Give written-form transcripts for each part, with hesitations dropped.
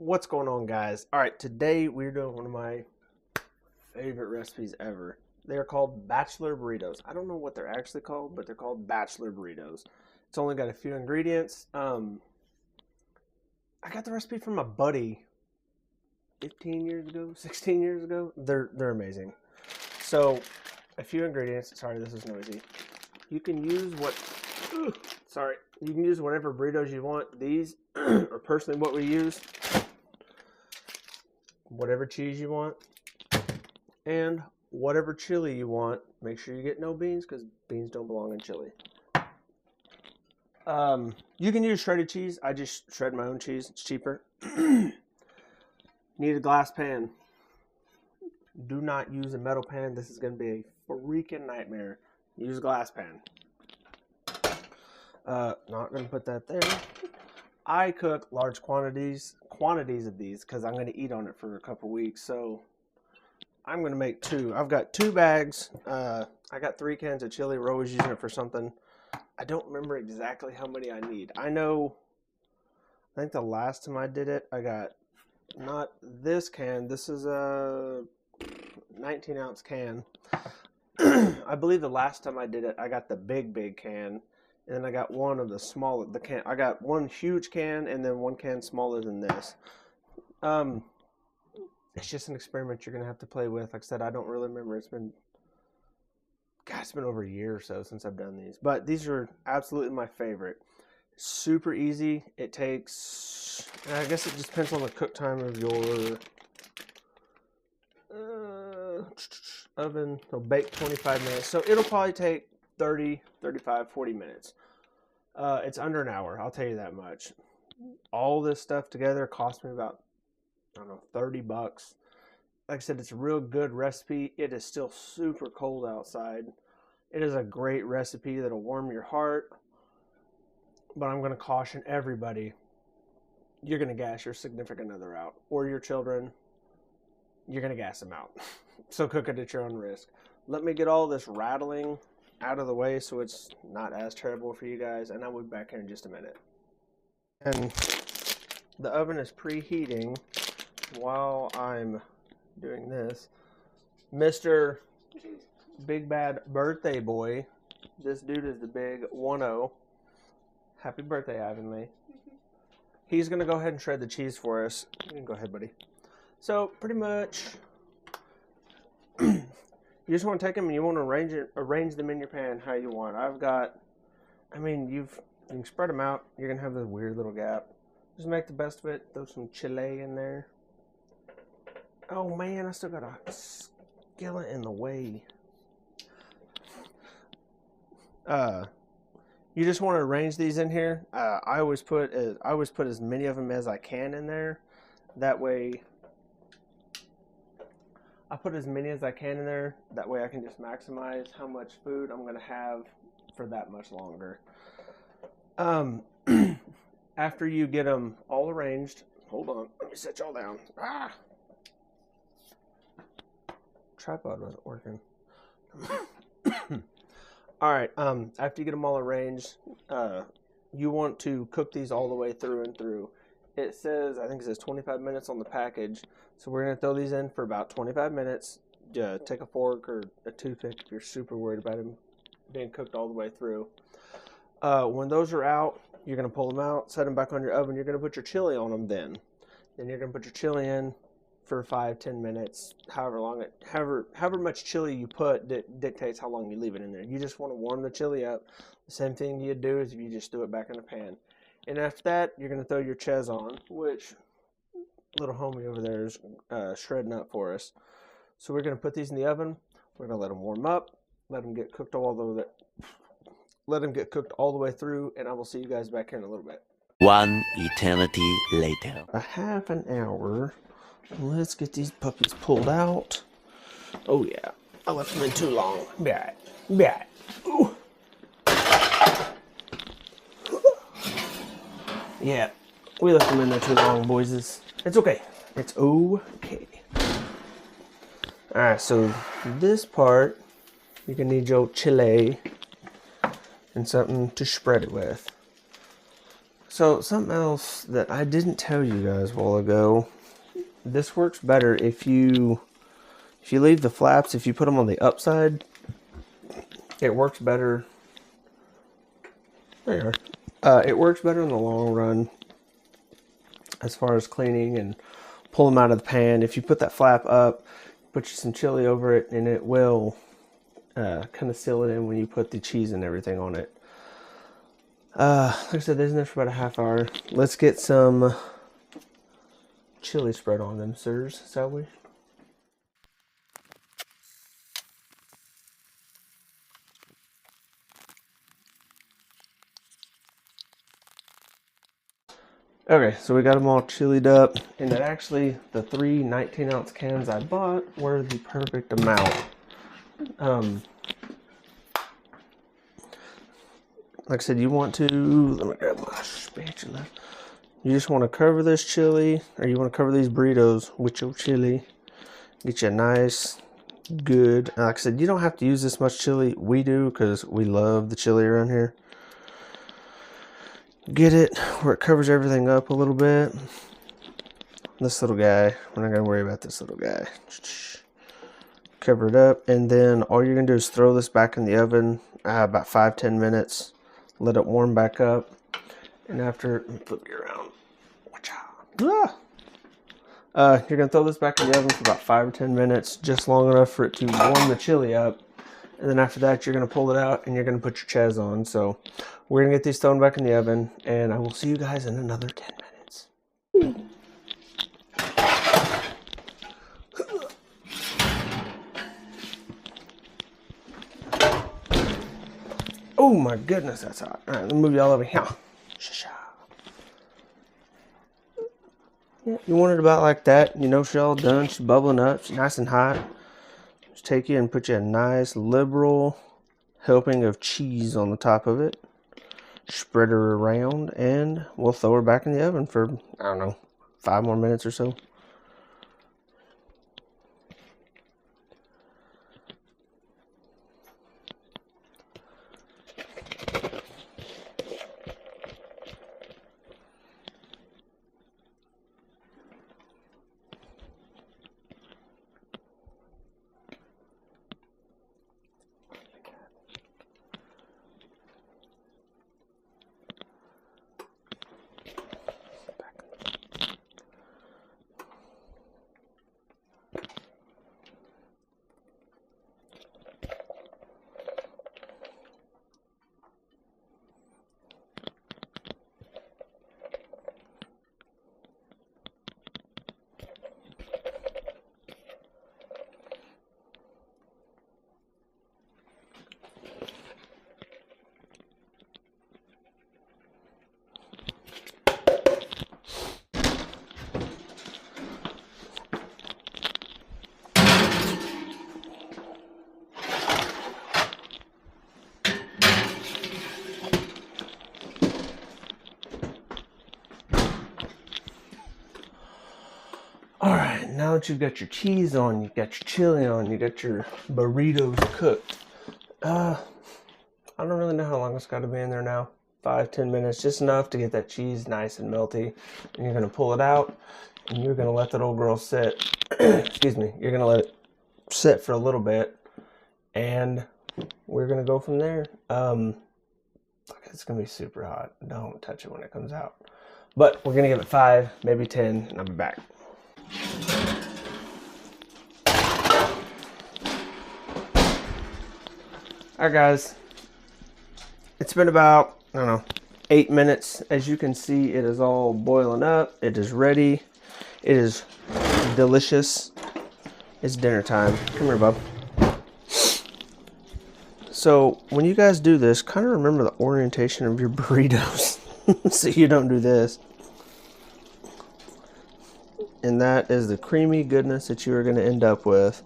What's going on, guys? All right, today we're doing one of my favorite recipes ever. They're called Bachelor burritos. I don't know what they're actually called, but they're called Bachelor burritos. It's only got a few ingredients. I got the recipe from a buddy 15 years ago, 16 years ago. They're amazing. So, a few ingredients. Sorry, this is noisy. You can use you can use whatever burritos you want. These are personally what we use. Whatever cheese you want, and whatever chili you want. Make sure you get no beans because beans don't belong in chili. You can use shredded cheese. I just shred my own cheese. It's cheaper. Need a glass pan. Do not use a metal pan. This is going to be a freaking nightmare. Use a glass pan. Not going to put that there. I cook large quantities of these because I'm going to eat on it for a couple weeks. So I'm going to make two. I've got 2 bags. I got 3 cans of chili. We're always using it for something. I don't remember exactly how many I need. I think the last time I did it, I got not this can. This is a 19-ounce can. I believe the last time I did it, I got the big can. And then I got one of the smaller, I got one huge can and then one can smaller than this. It's just an experiment you're going to have to play with. Like I said, I don't really remember. It's been over a year or so since I've done these. But these are absolutely my favorite. Super easy. It takes, I guess it just depends on the cook time of your oven. It'll bake 25 minutes. So it'll probably take 30, 35, 40 minutes. It's under an hour, I'll tell you that much. All this stuff together cost me about, I don't know, $30. Like I said, it's a real good recipe. It is still super cold outside. It is a great recipe that'll warm your heart. But I'm going to caution everybody, you're going to gas your significant other out, or your children. You're going to gas them out. So cook it at your own risk. Let me get all this rattling out of the way so it's not as terrible for you guys, and I will be back here in just a minute. And the oven is preheating while I'm doing this. Mr. Big Bad Birthday Boy, this dude is the big 1-0. Happy birthday, Ivan Lee. He's gonna go ahead and shred the cheese for us. You can go ahead, buddy. So pretty much you just want to take them and you want to arrange them in your pan how you want. You can spread them out. You're going to have this weird little gap. Just make the best of it. Throw some chili in there. Oh man, I still got a skillet in the way. You just want to arrange these in here. I always put as many of them as I can in there. That way I put as many as I can in there. That way I can just maximize how much food I'm going to have for that much longer. After you get them all arranged, hold on, let me set y'all down. Tripod wasn't working. All right, after you get them all arranged, you want to cook these all the way through and through. I think it says 25 minutes on the package. So we're going to throw these in for about 25 minutes. Take a fork or a toothpick if you're super worried about them being cooked all the way through. When those are out, you're going to pull them out, set them back on your oven. You're going to put your chili on them then. Then you're going to put your chili in for 5-10 minutes. However much chili you put dictates how long you leave it in there. You just want to warm the chili up. The same thing you'd do is if you just threw it back in the pan. And after that, you're going to throw your ches on, which little homie over there is shredding up for us. So we're going to put these in the oven. We're going to let them warm up, let them get cooked all the way through, and I will see you guys back here in a little bit. One eternity later. A half an hour. Let's get these puppies pulled out. Oh yeah, I left them in too long. Bad. Ooh. Yeah, we left them in there too long, boys. It's okay. It's okay. Alright, so this part, you're going to need your chili and something to spread it with. So something else that I didn't tell you guys a while ago, this works better if you leave the flaps, if you put them on the upside, it works better. There you are. It works better in the long run as far as cleaning and pull them out of the pan. If you put that flap up, put you some chili over it, and it will kind of seal it in when you put the cheese and everything on it. Like I said, they're in there for about a half hour. Let's get some chili spread on them, sirs, shall we? Okay, so we got them all chilied up, and that actually, the 3 19-ounce cans I bought were the perfect amount. Like I said, you want to, let me grab my spatula. You just want to cover this chili, or you want to cover these burritos with your chili. Get you a nice, good, like I said, you don't have to use this much chili. We do, because we love the chili around here. Get it where it covers everything up a little bit. This little guy, we're not going to worry about this little guy. Cover it up, and then all you're going to do is throw this back in the oven about 5-10 minutes. Let it warm back up, and after, flip you around. You're going to throw this back in the oven for about 5 or 10 minutes, just long enough for it to warm the chili up. And then after that, you're going to pull it out, and you're going to put your chaz on. So we're going to get these thrown back in the oven, and I will see you guys in another 10 minutes. Oh my goodness, that's hot. All right, let me move you all over here. Yeah, you want it about like that. You know she's all done. She's bubbling up. She's nice and hot. Just take you and put you a nice liberal helping of cheese on the top of it. Spread her around, and we'll throw her back in the oven for, I don't know, 5 more minutes or so. Alright, now that you've got your cheese on, you've got your chili on, you got your burritos cooked. I don't really know how long it's got to be in there now. 5-10 minutes, just enough to get that cheese nice and melty. And you're going to pull it out, and you're going to let that old girl sit. Excuse me. You're going to let it sit for a little bit, and we're going to go from there. It's going to be super hot. Don't touch it when it comes out. But we're going to give it 5, maybe 10, and I'll be back. Alright guys, it's been about, I don't know, 8 minutes. As you can see, it is all boiling up. It is ready. It is delicious. It's dinner time. Come here, bub. So when you guys do this, kind of remember the orientation of your burritos so you don't do this. And that is the creamy goodness that you are going to end up with.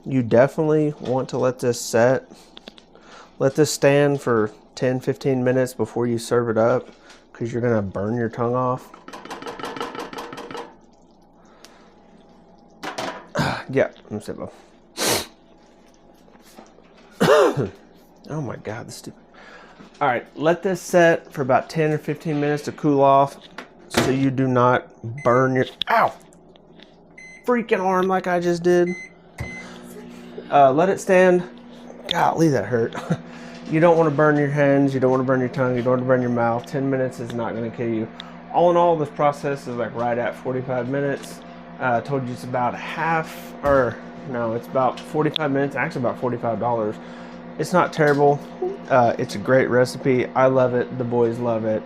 You definitely want to let this set. Let this stand for 10-15 minutes before you serve it up, because you're going to burn your tongue off. Yeah, I'm simple. Oh my god, this stupid. All right, let this set for about 10 or 15 minutes to cool off so you do not burn your, ow, freaking arm like I just did. Let it stand. Golly, that hurt. You don't want to burn your hands, you don't want to burn your tongue, you don't want to burn your mouth. 10 minutes is not going to kill you. All in all, this process is like right at 45 minutes. I told you it's about half, or no, it's about 45 minutes, actually about $45. It's not terrible. It's a great recipe. I love it. The boys love it.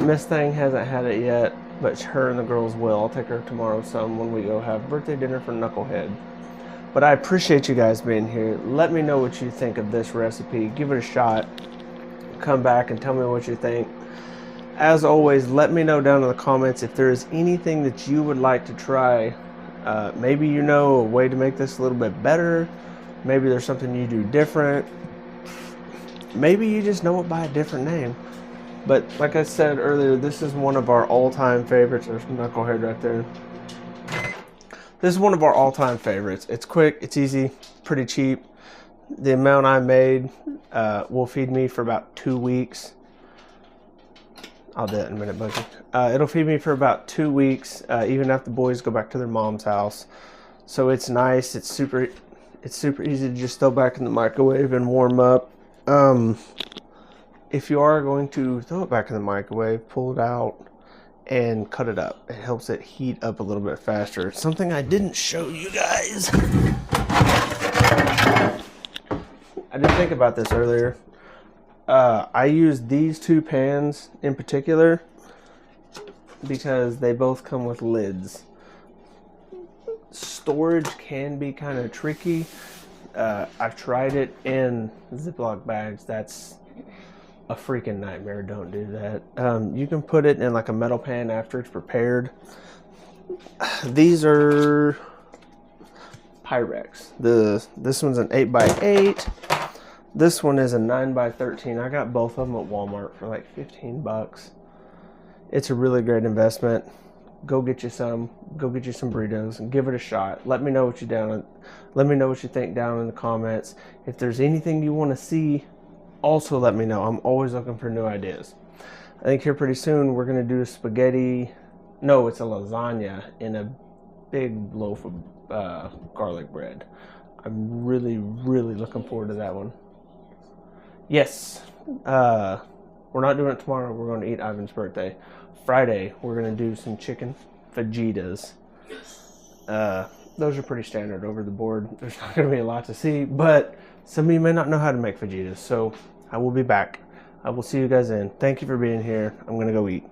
Miss Thing hasn't had it yet, but her and the girls will. I'll take her tomorrow some when we go have birthday dinner for Knucklehead. But I appreciate you guys being here. Let me know what you think of this recipe. Give it a shot. Come back and tell me what you think. As always, let me know down in the comments if there is anything that you would like to try. Maybe you know a way to make this a little bit better. Maybe there's something you do different. Maybe you just know it by a different name. But like I said earlier, this is one of our all-time favorites. There's Knucklehead right there. This is one of our all-time favorites. It's quick, it's easy, pretty cheap. The amount I made will feed me for about 2 weeks. I'll do that in a minute, Bucky. It'll feed me for about 2 weeks, even after the boys go back to their mom's house. So it's nice. It's super easy to just throw back in the microwave and warm up. If you are going to throw it back in the microwave, pull it out and cut it up. It helps it heat up a little bit faster. Something I didn't show you guys. I didn't think about this earlier. I use these two pans in particular because they both come with lids. Storage can be kind of tricky. I've tried it in Ziploc bags. That's a freaking nightmare. Don't do that. You can put it in like a metal pan after it's prepared. These are Pyrex. This one's an 8x8. This one is a 9x13. I got both of them at Walmart for like 15 bucks. It's a really great investment. Go get you some. Go get you some burritos and give it a shot. Let me know what you think down in the comments. If there's anything you want to see, also let me know. I'm always looking for new ideas. I think here pretty soon we're gonna do a spaghetti. No, it's a lasagna in a big loaf of garlic bread. I'm really looking forward to that one. Yes, we're not doing it tomorrow. We're going to eat Ivan's birthday. Friday, we're going to do some chicken fajitas. Those are pretty standard over the board. There's not going to be a lot to see, but some of you may not know how to make fajitas, so I will be back. I will see you guys in. Thank you for being here. I'm going to go eat.